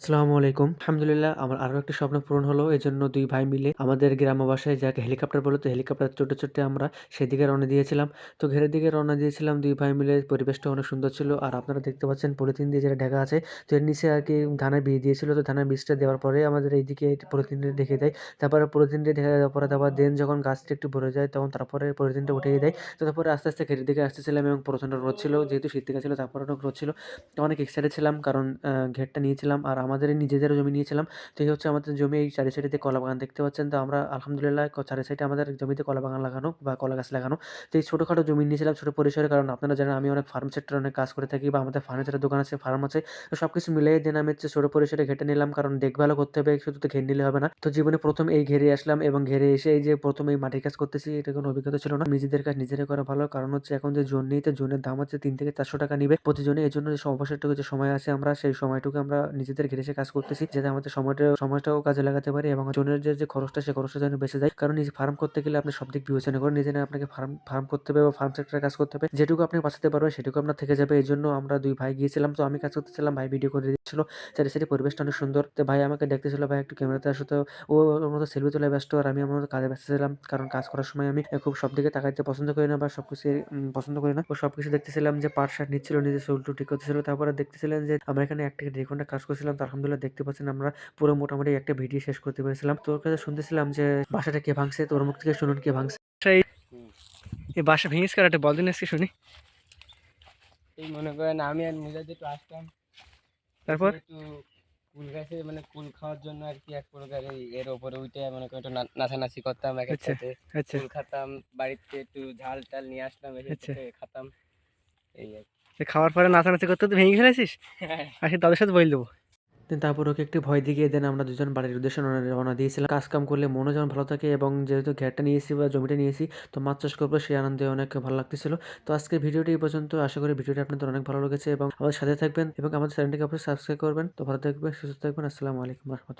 আসসালামু আলাইকুম। আলহামদুলিল্লাহ আমার আরো একটা স্বপ্ন পূরণ হলো। এজন্য ২ ভাই মিলে আমাদের গ্রাম্য ভাষায় যাকে হেলিকপ্টার বলে, তো হেলিকপ্টার চড়তে, চড়তে আমরা সেদিকে রওনা দিয়েছিলাম। তো ঘেরের দিকে রওনা দিয়েছিলাম ২ ভাই মিলে। পরিবেশটা অনেক সুন্দর ছিল। আর আপনারা দেখতে পাচ্ছেন পলিথিন দিয়ে যেটা ঢাকা আছে। তো এর নিচে আরকি ধানের বীজ দিয়েছিল। তো ধানের বীজটা দেওয়ার পরে আমাদের এইদিকে পলিথিনটা ঢেকে দেয়। তারপরে পলিথিনটা ঢেকে দেওয়ার পরে তারপর দেন যখন গাছটা একটু ভরে যায় তখন তারপরে পলিথিনটা উঠিয়ে দেয়। তো তারপরে আস্তে, আস্তে ঘেরের দিকে আসতেছিলাম এবং প্রচণ্ড রোদ ছিল। যেহেতু শীতকাল ছিল তারপরে অনেক রোদ ছিল। তো অনেক এক্সাইটেড ছিলাম কারণ ঘেরটা নিয়েছিলাম আর আমাদেরই নিজেদেরও জমি নিয়েছিলাম। তো এই হচ্ছে আমাদের জমি, এই চারি সাইডে কলা বাগান দেখতে পাচ্ছেন। তো আমরা আলহামদুলিল্লাহ চারি সাইডে আমাদের জমিতে কলা বাগান লাগানো বা কলা গাছ লাগানো। তো এই ছোটখাটো জমি নিয়েছিলাম ছোট পরিসরে, কারণ আপনারা জানেন আমি অনেক ফার্ম সেক্টরে অনেক কাজ করে থাকি বা আমাদের ফার্নিচারের দোকান আছে, ফার্ম আছে। তো সবকিছু মিলিয়ে দেন আমি হচ্ছে ছোট পরিসরে ঘেরটা নিলাম, কারণ দেখভালও করতে হবে, শুধু তো ঘের নিলে হবে না। তো জীবনে ১ম এই ঘেরে আসলাম এবং ঘেরে এসে এই যে ১ম এই মাটির কাজ করতেছি, এটা কোনো অভিজ্ঞতা ছিল না। নিজেদের কাজ নিজেরাই করা ভালো। কারণ হচ্ছে এখন যে জোন নেই, তো জোনের দাম হচ্ছে ৳৩ থেকে ৳৪০০ নিবে প্রতি জনে। এজন্য যে অবসরটুকু যে সময় আছে আমরা সেই সময়টুকু আমরা নিজেদের ঘেরে এসে কাজ করতেছি, যাতে আমাদের সময়টাও কাজে লাগাতে পারি এবং জোনের যে খরচটা সে খরচটা যেন বেঁচে যায়। কারণ নিজে ফার্ম করতে গেলে আপনি সব দিক বিবেচনা করে নিজে না আপনাকে ফার্ম করতে হবে বা ফার্ম সেক্টরে কাজ করতে হবে। যেটুকু আপনি বাঁচাতে পারবেন সেটুকু আপনার থেকে যাবে। এজন্য আমরা ২ ভাই গিয়েছিলাম। তো আমি কাজ করতেছিলাম, ভাই ভিডিও করে দিচ্ছিল। চারি পরিবেশটা অনেক সুন্দর। তো ভাই আমাকে দেখতেছিল, "ভাই একটু ক্যামেরাতে আসো।" তো ও ওর মতো সেলফি তোলায় ব্যস্ত আর আমি আমার মতো কাজে ব্যস্ত ছিলাম। কারণ কাজ করার সময় আমি খুব সব দিকে তাকাইতে পছন্দ করি না বা সবকিছু পছন্দ করি না। ও সবকিছু দেখতেছিলাম যে পাট-শাট নিচ্ছিল, নিজের চুল-টুল ঠিক করতেছিল। তারপরে দেখতেছিলেন যে আমরা এখানে ১ থেকে ১.৫ ঘন্টা কাজ করছিলাম। তো আলহামদুলিল্লাহ দেখতে পাচ্ছেন আমরা পুরো মোটামুটি একটা ভিডিও শেষ করতে পেরেছিলাম। তো ওর কাছে শুনতেছিলাম যে বাসাটা কে ভাঙছে? তো ওর মুখ থেকে শুনুন কে ভাঙছে। এই হুম, এই বাসা ভেঙেছে কারা? একটা বল দিন আজকে শুনি। এই মনে করেন আমি আর মুজাহিদ একটু আসলাম, এসে তারপর? একটু কুল গাছে মানে কুল খাওয়ার জন্য আর কি এক প্রকার এর ওপরে উঠে মনে করেন একটু নাচানাচি করতাম এক আচ্ছা, একসাথে। আচ্ছা, কুল খাতাম, বাড়িতে একটু ঝাল টাল নিয়ে আসলাম, এসে আচ্ছা। বসে খাতাম এই আর কি। তো খাওয়ার পরে নাচানাচি করতে করতে ভেঙে ফেলেছিস? আসি তাদের সাথে বইল দেবো। দেন তারপর ওকে একটু ভয় দেখিয়ে দেন আমরা দুজন বাড়ির উদ্দেশ্যে রওনা দিয়েছিলাম। কাজ কাম করলে মনও যেমন ভালো থাকে এবং যেহেতু ঘেরটা নিয়েছি বা জমিটা নিয়েছি, তো মাছ চাষ করবো সেই আনন্দে অনেক ভালো লাগতেছিল। তো আজকের ভিডিওটি এই পর্যন্ত। আশা করি ভিডিওটি আপনাদের অনেক ভালো লেগেছে এবং আমাদের সাথে থাকবেন এবং আমাদের চ্যানেলটিকে অবশ্যই সাবস্ক্রাইব করবেন। তো ভালো থাকবেন, সুস্থ থাকবেন। আসসালামু আলাইকুম ওয়া রাহমাতুল্লাহ।